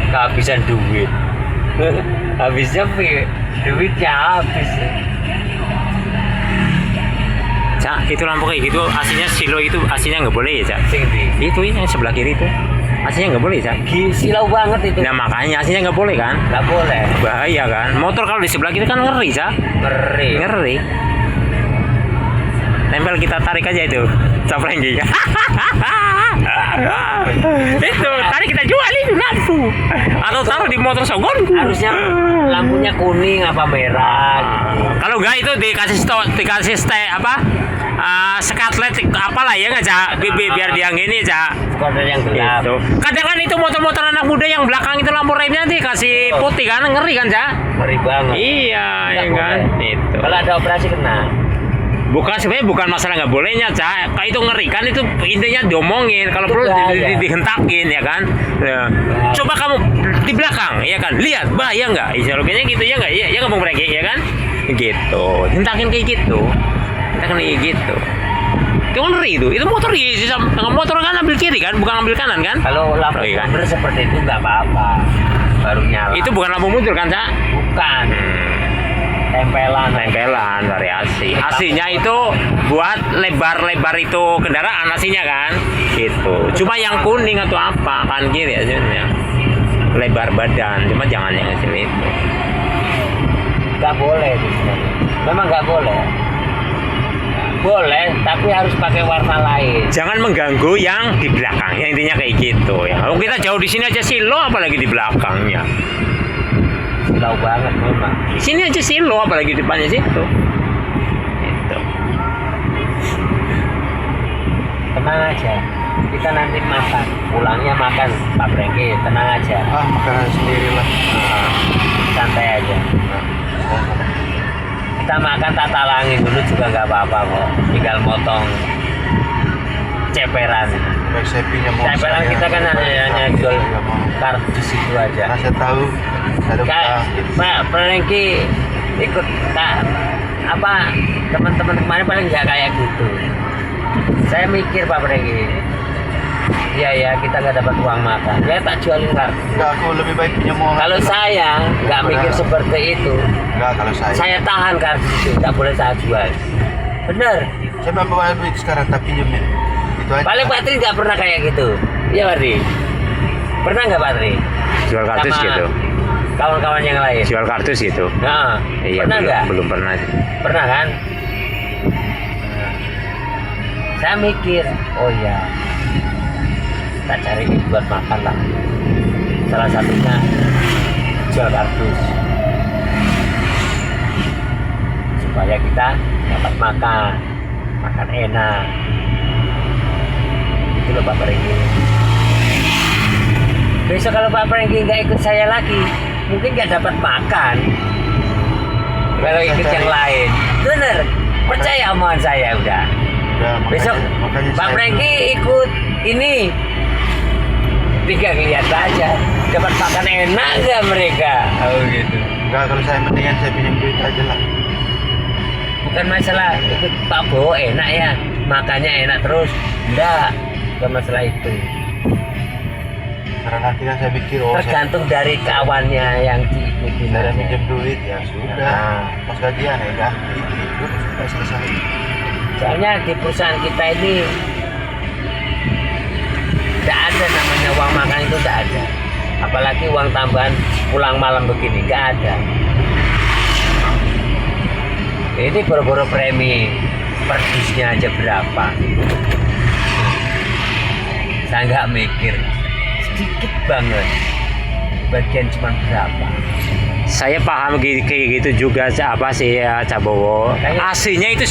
Kehabisan duit. Habisnya duitnya habis. Cak, itu lampu kayak gitu, aslinya silo itu aslinya nggak boleh ya Cak? Sing ndi? Itu yang sebelah kiri itu, aslinya nggak boleh Cak? Silau banget itu. Nah makanya aslinya nggak boleh kan? Nggak boleh. Bahaya kan? Motor kalau di sebelah kiri kan ngeri Cak? Ngeri. Ngeri. Tempel kita tarik aja itu, caprenggi. Itu tarik kita jual itu lampu. Atau taruh di motor sogon. Harusnya lampunya kuning apa merah gitu. Kalau enggak itu dikasih skatlet apalah ya nggak Cak? Biar dia gini Cak. Skoda yang gelap. Gitu. Kadang kan itu motor-motor anak muda yang belakang itu lampu remnya dikasih putih kan, ngeri kan Cak? Ngeri banget. Iya, Nggak ya kan? boleh. Itu. Kalau ada operasi kena. Bukan sebenarnya bukan masalah nggak bolehnya Cak. Kalau itu ngeri kan itu intinya diomongin. Kalau perlu dihentakin ya kan. Ya. Coba kamu di belakang ya kan. Lihat bahaya nggak? Istilahnya gitu ya nggak? Ya ngomong mereka ya kan. Gitu. Hentakin kayak gitu. Hentakin kayak gitu. Itu ngeri itu. Itu motor motor kan ambil kiri kan, bukan ambil kanan kan? Kalau lampu kan? mundur seperti itu nggak apa-apa. Baru nyala. Itu bukan lampu mundur kan Cak? Bukan. Tempelan variasi. Aslinya itu buat lebar itu kendaraan aslinya kan, gitu. Cuma yang kuning atau apa kan gitu ya sebenarnya. Lebar badan, cuma jangan yang kecil itu. Nggak boleh itu sebenarnya. Memang nggak boleh. Boleh, tapi harus pakai warna lain. Jangan mengganggu yang di belakangnya, intinya kayak gitu ya. Kalau kita jauh di sini aja silo, apalagi di belakangnya. Silo tahu banget memang. Di sini aja silo, apalagi depannya situ. Itu. Tenang aja, kita nanti makan, pulangnya makan Pak Brengki, tenang aja. Makanan sendiri lah. Santai aja. Kita makan tata langit dulu juga nggak apa-apa kok, tinggal motong ceperan. Saya pinjam mau Ceperan kita kan hanya jual kardus itu aja. Saya tahu. Saya Pak Brengki ikut apa teman-teman kemarin paling nggak kayak gitu. Saya mikir Pak Brengki, iya kita nggak dapat uang makan, ya tak jualin kardus. Enggak, aku lebih baik punya mau. Kalau saya nggak mikir seperti itu, Enggak, kalau saya tahan kardus itu, nggak boleh saya jual. Bener. Saya bawa duit sekarang tak pinjemin. Itu aja. Paling Pak Tri nggak pernah kayak gitu, iya Pak Tri? Pernah nggak Pak Tri? Jual kartus Sama gitu. Kawan-kawan yang lain. Jual kartus gitu. Nah, Iya, pernah nggak? belum pernah. Pernah kan? Saya mikir, oh ya, kita cari buat makan lah. Salah satunya jual kardus supaya kita dapat makan enak. Itu loh Pak Brengki. Besok kalau Pak Brengki nggak ikut saya lagi, mungkin nggak dapat makan. Kalau ikut yang lain, bener. Percaya omongan saya udah. Besok Pak Brengki ikut ini, tinggal lihat aja dapat makan enak nggak mereka. Oh gitu. Enggak, kalau saya mendingan saya pinjam duit aja lah. Bukan masalah ikut Pak Bowo enak ya, makannya enak terus. Enggak, bukan masalah itu. Karena nanti kan saya pikir Tergantung dari kawannya yang diikuti. saya pinjam duit ya sudah. Nah. Pas gajian ya ganti itu sudah selesai. Soalnya di perusahaan kita ini tidak ada namanya uang makan, itu tidak ada. Apalagi uang tambahan pulang malam begini, nggak ada. Ini boro-boro premi per dusnya aja berapa. Saya nggak mikir, sedikit banget. Bagian cuma berapa. Saya paham kayak gitu juga apa sih ya Cabowo. Aslinya itu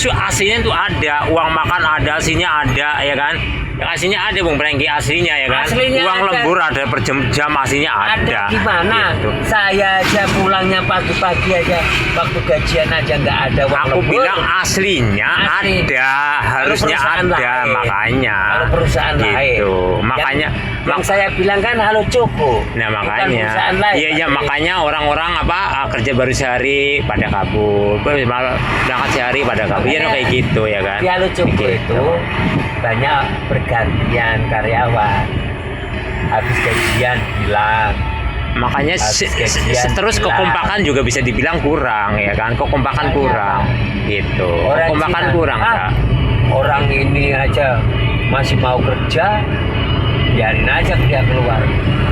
ada, uang makan ada, aslinya ada ya kan. Yang aslinya ada Bung Brengki, aslinya ya kan. Aslinya uang ada. lembur ada per jam aslinya ada. Gimana? Gitu. Saya aja pulangnya pagi-pagi aja, waktu gajian aja nggak ada uang Aku lembur. bilang aslinya Asli. ada, harusnya perusahaan ada, lain. makanya. Kalau perusahaan lain. Gitu. Makanya yang saya bilang kan halo Coko. Nah bukan makanya, perusahaan lain. iya makanya orang-orang kerja baru sehari pada kabur, berangkat sehari pada kabur, ya kayak gitu ya kan. Di halo Coko Gitu. itu banyak bergantian karyawan. Habis gajian bilang. Makanya terus kekompakan juga bisa dibilang kurang ya kan, kekompakan kurang gitu. Kekompakan kurang Kak. Orang ini aja masih mau kerja, biarin aja dia keluar.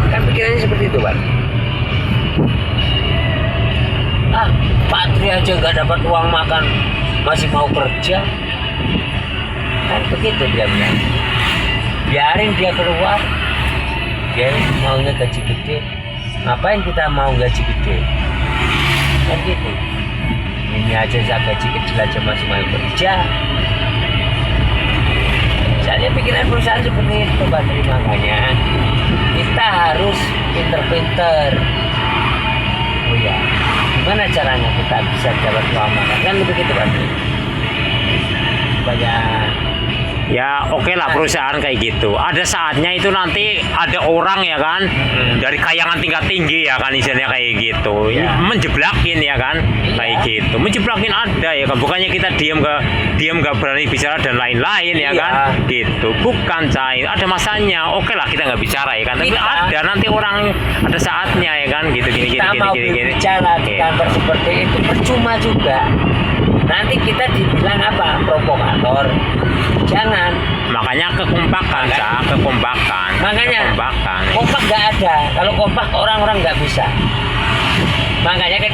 Kan pikirannya seperti itu Pak. Pak Tri aja nggak dapat uang makan, masih mau kerja. Kan begitu dia bilang. Biarin dia keluar. Dia maunya gaji gede. Ngapain kita mau gaji gede? Kan gitu. Ini aja saya gaji kecil aja masih mau kerja. Saya pikiran perusahaan seperti itu Pak Tri, makanya kita harus pinter-pinter. Oh ya, gimana caranya kita bisa dapat uang makan? Kan begitu Pak Tri. Banyak. Ya oke lah perusahaan kayak gitu. Ada saatnya itu nanti ada orang ya kan dari kayangan tingkat tinggi ya kan istilahnya kayak gitu. Ya. Menjeblakin ya kan kayak gitu. Menjeblakin ada ya kan. Bukannya kita diam nggak berani bicara dan lain-lain ya kan gitu. Bukan Cai. Ada masanya. Oke lah kita nggak bicara ya kan. Tapi ada nanti orang ada saatnya ya kan gitu gini. Bicara di kantor seperti itu percuma juga. Nanti kita dibilang apa? Provokator. Jangan. Makanya kekompakan, kekompakan. Makanya kekompakan. kompak nggak ada. Kalau kompak orang-orang nggak bisa. Makanya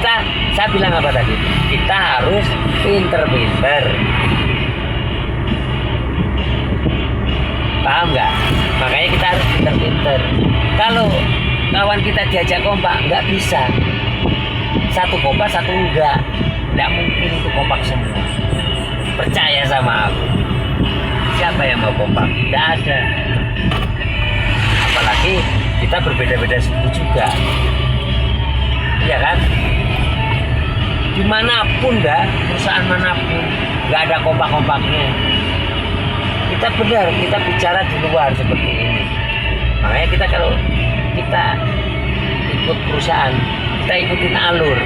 saya bilang apa tadi? Kita harus pinter-pinter. Paham nggak? Makanya kita harus pinter-pinter. Kalau kawan kita diajak kompak nggak bisa. satu kompak satu enggak. Tidak mungkin itu kompak semua. Percaya sama aku. Siapa yang mau kompak? Tidak ada. Apalagi kita berbeda-beda suku juga. Iya kan? Dimanapun dah, perusahaan manapun nggak ada kompak-kompaknya. Kita benar, kita bicara di luar seperti ini. Makanya kita kalau kita ikut perusahaan, kita ikutin alur.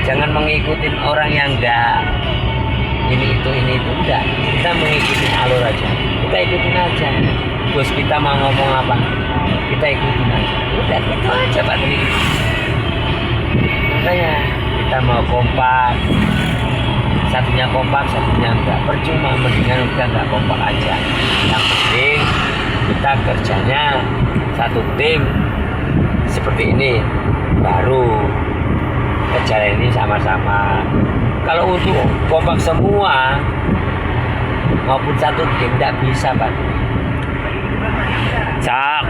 Jangan mengikuti orang yang enggak ini itu enggak. Kita mengikuti alur aja. Kita ikutin aja. Bos kita mau ngomong apa, kita ikutin aja. Udah itu aja Pak Tri. Makanya kita mau kompak, satunya kompak, satunya enggak. Percuma, mendingan udah enggak kompak aja. Yang penting kita kerjanya satu tim seperti ini, baru kerja ini sama-sama. Kalau untuk kompak semua maupun satu tim tidak bisa Pak.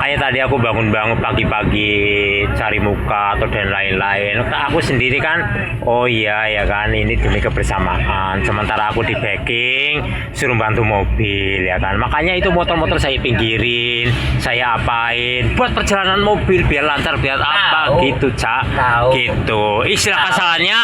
Kayak tadi aku bangun-bangun pagi-pagi cari muka atau dan lain-lain. Aku sendiri kan, oh iya ya kan, ini demi kebersamaan. Sementara aku di backing, suruh bantu mobil ya kan. Makanya itu motor-motor saya pinggirin, saya apain, buat perjalanan mobil biar lancar, biar apa gitu, Cak. Gitu. Istilah kasarnya,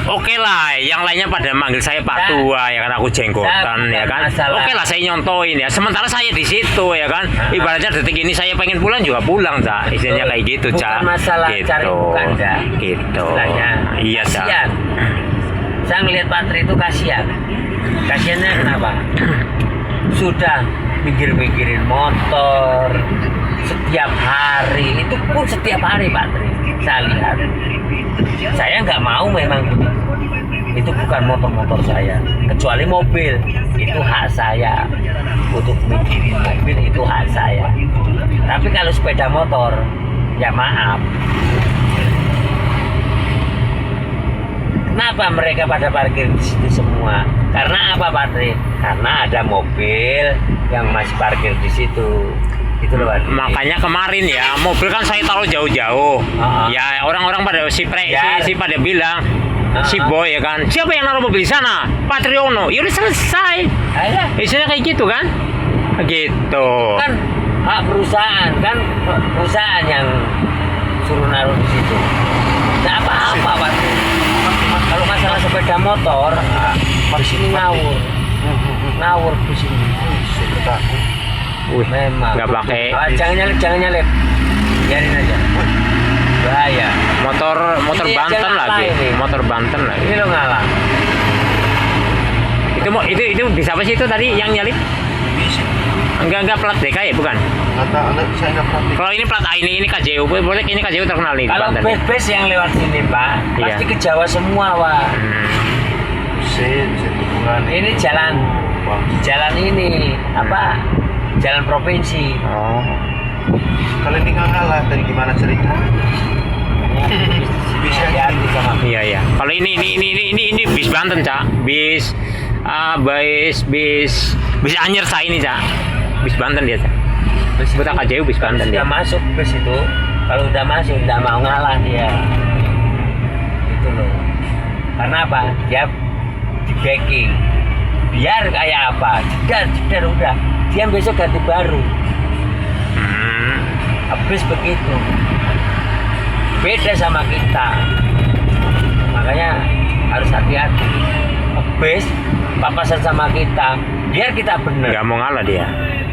oke lah. Yang lainnya pada manggil saya Pak Tua ya kan, aku jenggotan ya kan. Oke lah, saya nyontoin ya. Sementara saya di situ ya kan. Ibaratnya detik ini saya pengen pulang juga pulang, Cak. Istilahnya kayak gitu, Cak. Bukan masalah gitu. cari muka, Cak. Gitu. Istilahnya Iya, Cak. kasihan. Saya ngelihat Pak Tri itu kasihan. Kasihannya kenapa? Sudah mikir-mikirin motor setiap hari. Itu pun setiap hari Pak Tri. Saya lihat. Saya nggak mau memang begitu. Itu bukan motor-motor saya, kecuali mobil itu hak saya. Untuk mikirin mobil itu hak saya. Tapi kalau sepeda motor, ya maaf. Kenapa mereka pada parkir di situ semua? Karena apa Pak Tri? Karena ada mobil yang masih parkir di situ. Itu loh, Pak Tri. Makanya kemarin ya, mobil kan saya taruh jauh-jauh. Ya orang-orang pada si pada bilang, si boy ya kan, siapa yang naruh mobil di sana? Pak Triono. Ya udah selesai. Isinya kayak gitu kan? Gitu. Kan hak perusahaan, kan perusahaan yang suruh naruh di situ. Tidak apa-apa Pak. Kalau masalah sepeda motor, di sini ngawur di sini. Memang. Nggak pakai. Jangan nyalip. Biarin aja. Bahaya. Motor Ini Banten aja lagi. ngalah ini. Motor Banten lagi. Ini lo ngalah. Itu bisa apa sih itu tadi yang nyalip? Bisa. Enggak plat DKI bukan? Saya nggak pernah. Kalau ini plat A, ini KJU, boleh ini KJU terkenal nih di Kalau Banten. bus-bus yang lewat sini Pak, Iya. pasti ke Jawa semua Pak. Saya bukan. Ini jalan ini apa? Jalan provinsi. Oh. Kalau ini nggak ngalah, tadi gimana cerita? Bisa hati sama Iya. Kalau ini bis Banten, Cak. Bis Anyer saya ini, Cak. Bis Banten dia, Cak. Buta KJU bis Banten sudah dia. masuk bus itu. Kalau udah masuk udah mau ngalah dia. Itu loh. Karena apa? Dia di backing. Biar kayak apa? Jedar udah. Dia besok ganti baru. Habis begitu. Beda sama kita. Makanya harus hati-hati. Habis papasan sama kita. Biar kita bener. Nggak mau ngalah dia.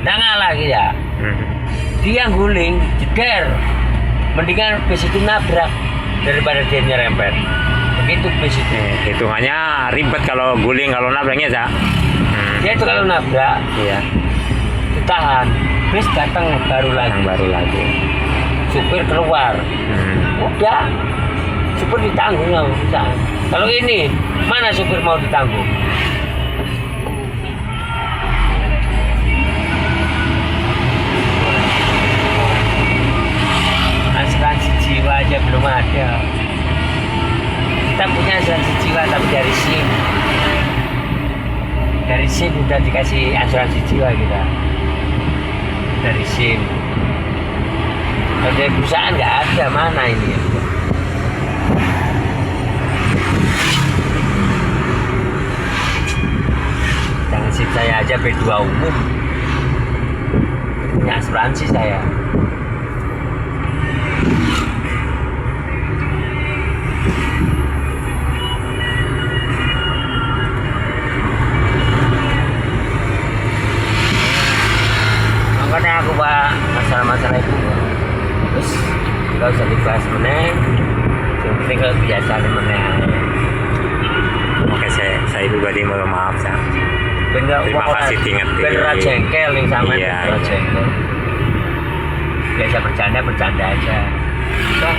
Nggak ngalah dia. Dia guling, jeder. Mendingan bus itu nabrak daripada dia nyerempet. Begitu bus itu. Hitungannya ribet kalau guling, kalau nabraknya, Cak. Dia itu kalau nabrak, Iya. ditahan. Bus datang baru lagi. Supir keluar. Udah. Supir ditanggung nggak usah. Kalau ini, mana supir mau ditanggung? Asuransi jiwa aja belum ada. Kita punya asuransi jiwa tapi dari SIM. Dari SIM udah dikasih asuransi jiwa kita. Dari SIM. Kalau dari perusahaan nggak ada, mana ini? aja B2 umum. Punya asuransi saya. Makanya aku pak masalah-masalah itu terus nggak usah dibahas meneng. Yang penting kalau kebiasaan meneng. Oke, saya pribadi mohon maaf saya. Terima kasih diingetin. Bener jengkel nih sama Iya, bener iya. jengkel. Biasa bercanda aja. Udah.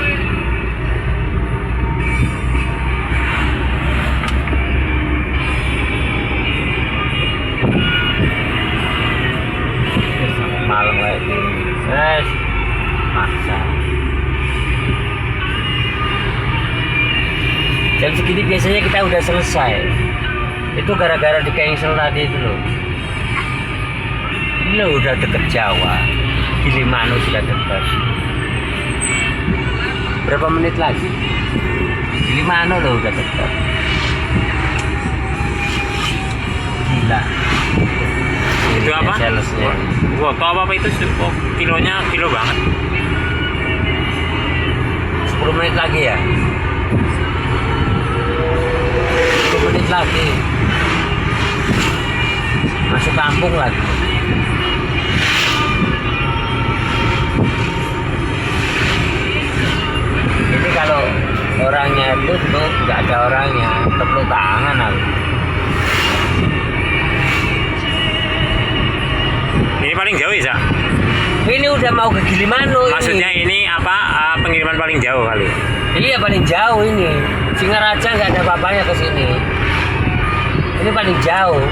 Malam lagi. Maksa. Jam segini biasanya kita udah selesai. Itu gara-gara di cancel tadi itu loh. Ini loh udah deket Jawa. Gilimanuk sudah dekat. Berapa menit lagi? Gilimanuk loh udah dekat. Gila. Itu apa? Salesnya. Wah, apa itu? Oh, kilonya kilo banget. 10 menit lagi ya? 10 menit lagi. Masuk kampung lagi. Ini kalau orangnya itu tuh nggak ada orangnya, tepuk tangan aku. Ini paling jauh ya, Sa? Ini udah mau ke Gilimanuk. Maksudnya ini apa pengiriman paling jauh kali? Iya paling jauh ini. Singaraja nggak ada apa-apanya ke sini. Ini paling jauh.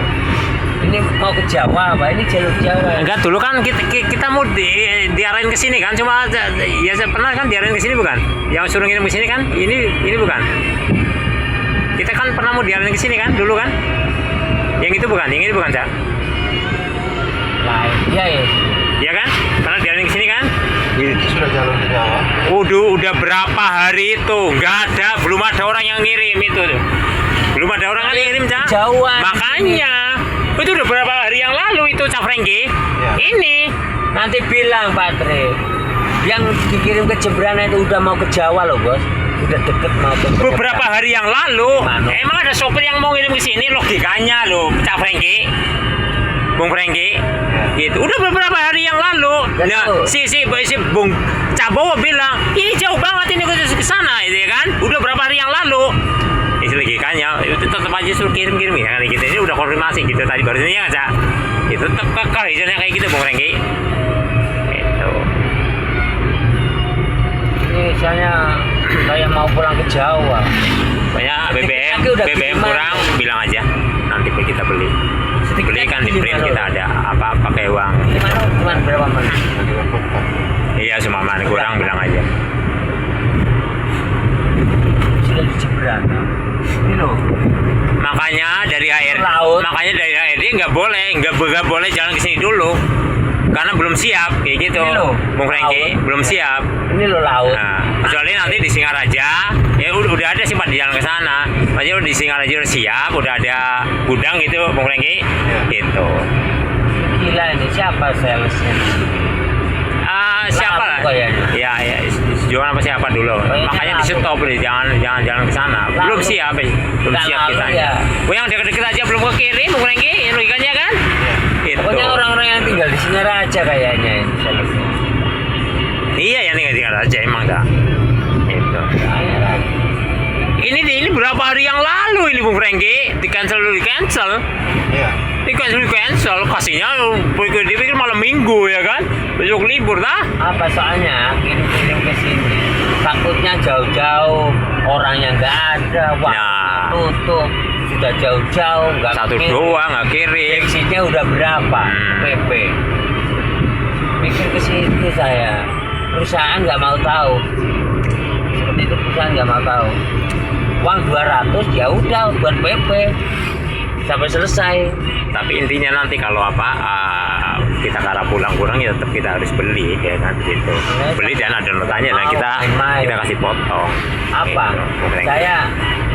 Ini mau ke Jawa apa? Ini jalur Jawa. Enggak, dulu kan kita mau diarahin ke sini kan, cuma ya saya pernah kan diarahin ke sini bukan? Yang suruh ngirim ke sini kan? Ini bukan. Kita kan pernah mau diarahin ke sini kan dulu kan? Yang itu bukan, yang ini bukan, Cak? Lain. Iya ya. Iya kan? Pernah diarahin ke sini kan? Itu sudah jalur ke Jawa. Udah berapa hari itu? Enggak ada, belum ada orang yang ngirim itu tuh. Belum ada orang yang ngirim, Cak. Jauhan. Makanya itu udah berapa hari yang lalu itu, Cak Franky. Ya. Ini Nanti bilang Pak Tri, yang dikirim ke Jembrana itu udah mau ke Jawa loh bos, udah deket mau ke beberapa hari yang lalu. Mana? Emang ada sopir yang mau ngirim ke sini, logikanya loh, Cak Franky. Bung Franky. Gitu. Udah beberapa hari yang lalu. Nah, si Bung Cabowo bilang, "Ini jauh banget ini ke sana," itu ya kan? Udah berapa hari yang lalu. Itu logikanya, itu tetap aja suruh kirim-kirim ya kan gitu. Ini udah konfirmasi gitu tadi barusan ya, Cak. Itu tetap kekeh isinya kayak gitu, Bung Franky. Itu. Ini misalnya kayak mau pulang ke Jawa. Banyak BBM, Lagi udah BBM gimana? kurang, bilang aja. Nanti kita beli. Sedikit Beli kan lagi di print gimana, kita Bos? ada apa pakai uang. Gimana? Cuma berapa menit? Nanti lakukan. Iya, Sumaman kurang bilang aja. Sudah di Jembrana. Ini loh. Makanya dari Laut. HRD nggak boleh jalan ke sini dulu. Karena belum siap kayak gitu. Ini loh, Bung Franky laut. belum siap. Ini loh laut. Nah, kecuali nanti di Singaraja, ya udah ada sih Pak di jalan ke sana. Maksudnya di Singaraja udah siap, udah ada gudang gitu, Bung Franky. Gitu. Gila ini siapa salesnya? Siapa lah? Laut kayaknya. Ya, jualan apa siapa dulu. Kayaknya Makanya di laut. stop deh, jangan jalan ke sana. Belum Laut. siap, belum Nggak siap laut kita. ya. Oh, yang deket-deket aja belum kekirim, Bung Franky, logikanya kan? Gitu. Pokoknya orang-orang yang tinggal di Singaraja kayaknya ini salesnya. Iya, yang tinggal aja emang dah. Itu. Ini berapa hari yang lalu ini Bung Franky di cancel. Iya. Di cancel kasihnya dipikir malam minggu ya kan? Besok libur dah. Apa soalnya kirim-kirim ke sini takutnya jauh-jauh orangnya nggak ada, waktu Nah. tutup, sudah jauh-jauh nggak Satu kirim. dua nggak kirim. Gengsinya udah berapa PP mikir ke situ saya, perusahaan nggak mau tahu seperti itu, perusahaan nggak mau tahu. Uang 200 ya udah buat PP sampai selesai. Tapi intinya nanti kalau kita ke arah pulang ya tetap kita harus beli ya kan gitu. Beli dan ada notanya dan kita kasih potong. Apa? Gitu, Bung Franky. Saya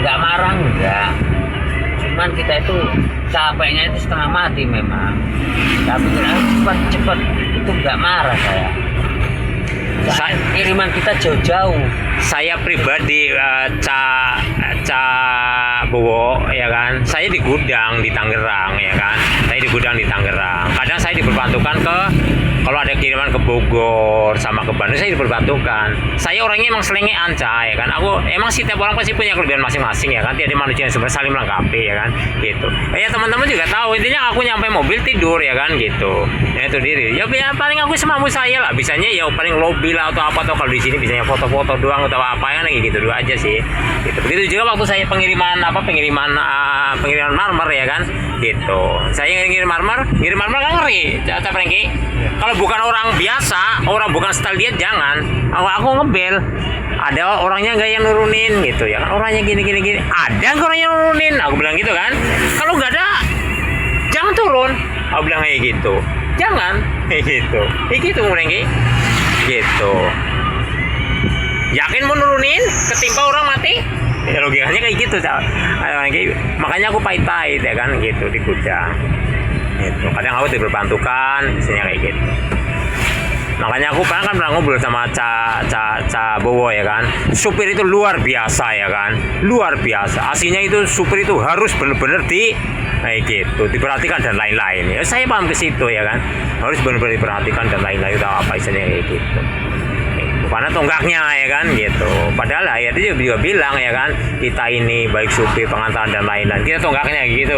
nggak marah enggak. Cuma cuman kita itu capeknya itu setengah mati memang, tapi cepat itu nggak marah saya. Kiriman kita jauh-jauh. Saya pribadi Ca Bowo ya kan, saya di gudang di Tangerang ya kan, saya di gudang di Tangerang. Kadang saya diperbantukan ke, kalau ada kiriman ke Bogor sama ke Bandung, saya diperbantukan. Saya orangnya emang selengean Ca ya kan. Aku emang sih tiap orang pasti punya kelebihan masing-masing ya kan. Tiada manusia yang sebenarnya saling melengkapi ya kan gitu. Ya teman-teman juga tahu, intinya aku nyampe mobil tidur ya kan gitu. Ya itu diri. Ya paling aku semampu saya lah. Bisanya ya paling lobby lah atau apa, atau kalau di sini bisanya foto-foto doang atau apa ya gitu dulu aja sih. Gitu. Begitu juga waktu saya pengiriman marmer ya kan gitu. Saya ngirim marmer kan ngeri Ca Franky. Kalau bukan orang biasa, orang bukan style dia jangan. Aku ngebel. Ada orangnya nggak yang nurunin gitu ya kan. Orangnya gini. Ada nggak orang yang nurunin? Aku bilang gitu kan. Kalau nggak ada, jangan turun. Aku bilang kayak gitu. Jangan kayak gitu. Kayak gitu Franky. Gitu. Yakin mau nurunin? Ketimpa orang mati? Ya logikanya kayak gitu, makanya aku pahit-pahit ya kan gitu di gudang. Gitu. Kadang aku diperbantukan, misalnya kayak gitu. Makanya aku kan pernah ngobrol sama Ca Bowo ya kan. Supir itu luar biasa ya kan, luar biasa. Aslinya itu supir itu harus benar-benar kayak gitu, diperhatikan dan lain-lain. Ya saya paham ke situ ya kan, harus benar-benar diperhatikan dan lain-lain atau apa istilahnya kayak gitu. Karena tonggaknya ya kan gitu. Padahal ya dia juga bilang ya kan, kita ini baik supir, pengantaran dan lain-lain, kita tonggaknya gitu,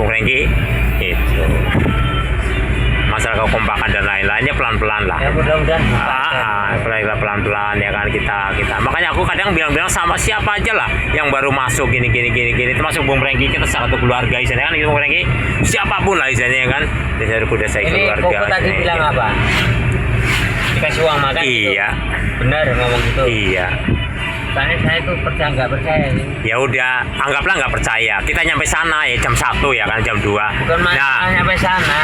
Bung Rengki gitu. Masalah kekompakan dan lain-lainnya pelan-pelan lah. Ya mudah-mudahan pelan-pelan ya kan kita. Makanya aku kadang bilang sama siapa aja lah yang baru masuk gini, termasuk Bung Rengki, kita satu keluarga istilahnya kan gitu Bung Rengki. Siapapun lah istilahnya kan. Dari kuda saya keluarga. Ini Koko tadi bilang apa? Dikasih uang makan. Iya. Gitu. Benar ngomong gitu. Iya. Soalnya saya tuh percaya nggak percaya nih. Ya udah, anggaplah nggak percaya. Kita nyampe sana ya jam 1 ya kan, jam 2. Bukan masalah nyampe sana.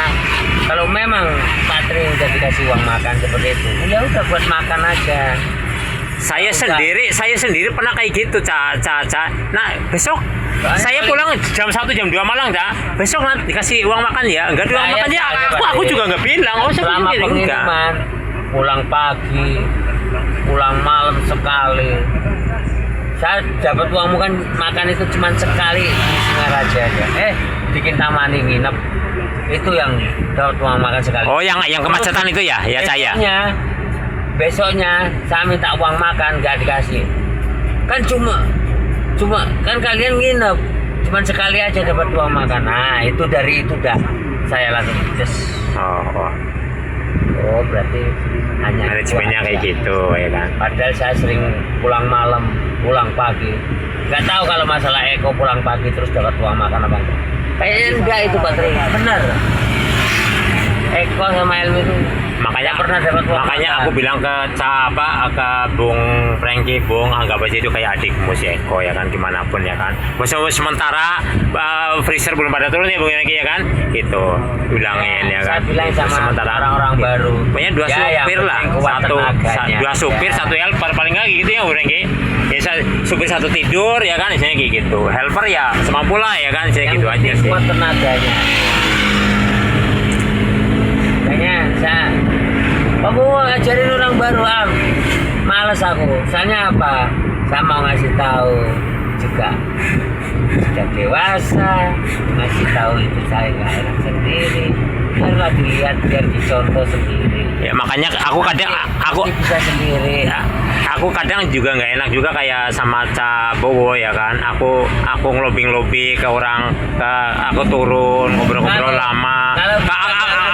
Kalau memang Patri udah dikasih uang makan seperti itu, ya udah buat makan aja. Saya sendiri pernah kayak gitu, Ca. Nah, besok saya pulang jam 1 jam 2 malam, Ca. Besok nanti dikasih uang makan ya. Enggak ada uang makan ya. Aku juga nggak bilang. Oh, saya selama enggak. pengiriman, pulang pagi, pulang malam sekali. Saya dapat uang makan itu cuma sekali di Singaraja aja. Bikin taman nginep. Itu yang dapat uang makan sekali. Oh, yang kemacetan itu ya saya. Besoknya saya minta uang makan nggak dikasih. Kan cuma kan kalian nginep cuma sekali aja dapat uang makan. Nah, itu dari itu dah saya langsung des. Oh, berarti hanya manajemennya kayak gitu ya kan. Padahal saya sering pulang malam, pulang pagi. Nggak tahu kalau masalah Eko pulang pagi terus dapat uang makan apa enggak. Kayaknya enggak itu Patri. Benar. Eko sama Elmi itu makanya pernah dapat uang makanya makan. aku bilang ke ke Bung Franky, Bung anggap aja itu kayak adikmu si Eko ya kan, gimana pun ya kan. Sementara freezer belum pada turun ya Bung Franky ya kan, gitu bilangin ya kan. Saya bilang sama sementara orang-orang baru. Punya 2 supir lah, dua supir, 1 helper paling nggak gitu ya Bung Franky. Ya supir 1 tidur ya kan, misalnya kayak gitu. Helper ya semampu lah ya kan, misalnya gitu aja sih. Kuat tenaganya. Saya mau ngajarin orang baru males aku. Soalnya apa? Saya mau ngasih tahu juga sudah dewasa, ngasih tahu itu saya nggak enak sendiri. Biarlah dilihat, biar dicontoh sendiri. Ya makanya aku kadang bisa sendiri. Ya, aku kadang juga nggak enak juga kayak sama Ca Bowo ya kan. Aku ngelobi ke orang, aku turun ngobrol-ngobrol lama.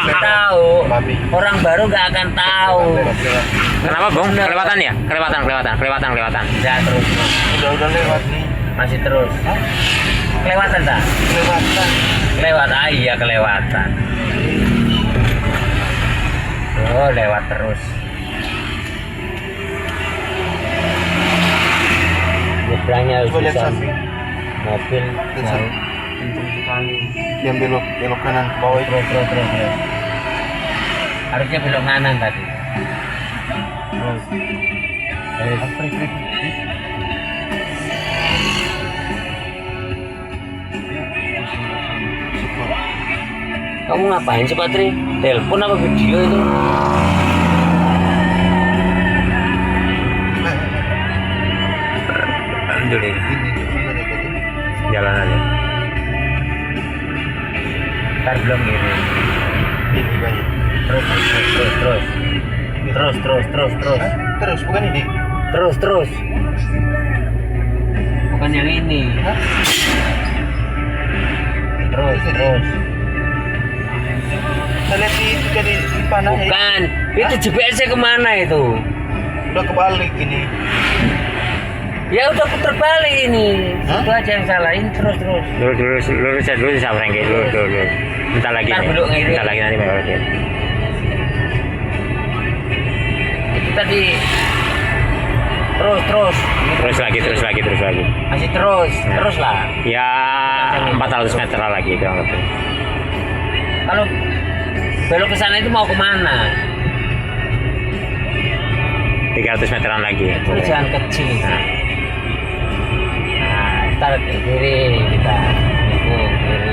Tahu orang baru nggak akan tahu. Kenapa Bung? Kelewatan ya? Kelewatan. Ya terus. Udah lewat nih. Masih terus. Kelewatan tak? Lewat. Iya kelewatan. Oh lewat terus. Nyebrangnya Coba lihat susah. samping. Mobil Lihat jauh. samping. Kenceng sekali. Yang belok kanan ke bawah itu. Terus. Harusnya belok kanan tadi. Kamu ngapain sih Patri? Telepon apa video itu? Alhamdulillah. Ini mana nih tadi? Jalan aja. Ntar belum gini. Ini banyak. Terus. Hah? Terus bukan ini? Terus. Bukan yang ini. Hah? Terus. Saya lihat itu jadi di panah ya. Bukan. Itu GPS-nya kemana itu? Udah kebalik ini. Ya udah putar balik ini. Hah? Itu aja yang salahin terus. Lurus aja dulu sama Frankie. Lurus. Bentar lagi Ntar nih. belok ngiri. Bentar lagi nanti baru lihat. Itu tadi. Terus. Terus lagi. Masih terus. Ya. Terus lah. Ya 400 meter lagi kurang lebih. Kalau belok ke sana itu mau kemana? 300 meteran lagi. Itu jalan kecil. Nah, ntar ke kiri kita. Itu kiri.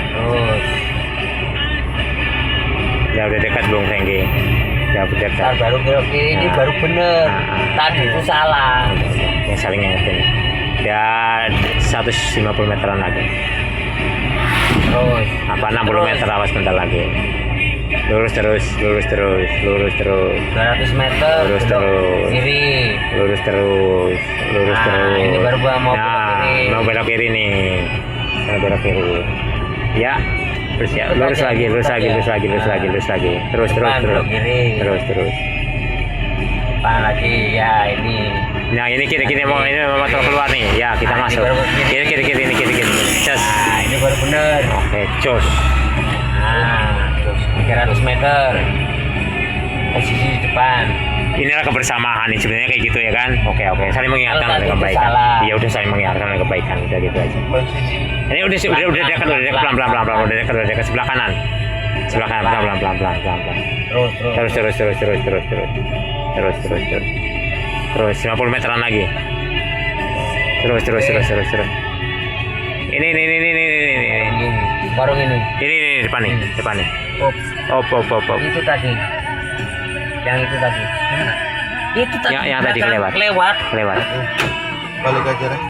Terus. Ya udah dekat belum Frankie? Ya udah dekat. Ntar baru belok kiri ini Nah. baru bener. Nah. Tadi itu salah. Yang saling ngingetin. Ya 150 meteran lagi. Terus. Apa 60 meter, awas bentar lagi. Lurus terus. 200 meter. Lurus belok terus. Kiri. Lurus terus. Nah, ini baru mau belok kiri. Mau belok kiri nih. Mau belok kiri. Ya. Terus ya, Terus lurus aja, lagi. terus aja. Terus. Depan, belok kiri. Terus. Depan lagi ya ini. Nah ini kiri mau motor keluar nih. Ya kita Nah, ini masuk. baru kiri. Kiri ini kiri. Cus. Nah, ini baru bener. Oke, cus. Nah, terus 300 meter. Posisi di depan. Inilah kebersamaan nih sebenarnya kayak gitu ya kan. Oke. Saling mengingatkan Kalau oleh tadi itu kebaikan. salah. Iya udah saling mengingatkan oleh kebaikan. Udah gitu aja. Bukan sini. Ini udah dekat pelan. Udah dekat sebelah kanan. Sebelah kanan pelan. Terus 50 meteran lagi. Terus. Ini. Ini, warung ini. Ini depan nih. Oh, Op. itu tadi. Yang itu tadi. Itu tadi. Yang tadi belakang kelewat. Lewat. Lewat. Balik aja deh.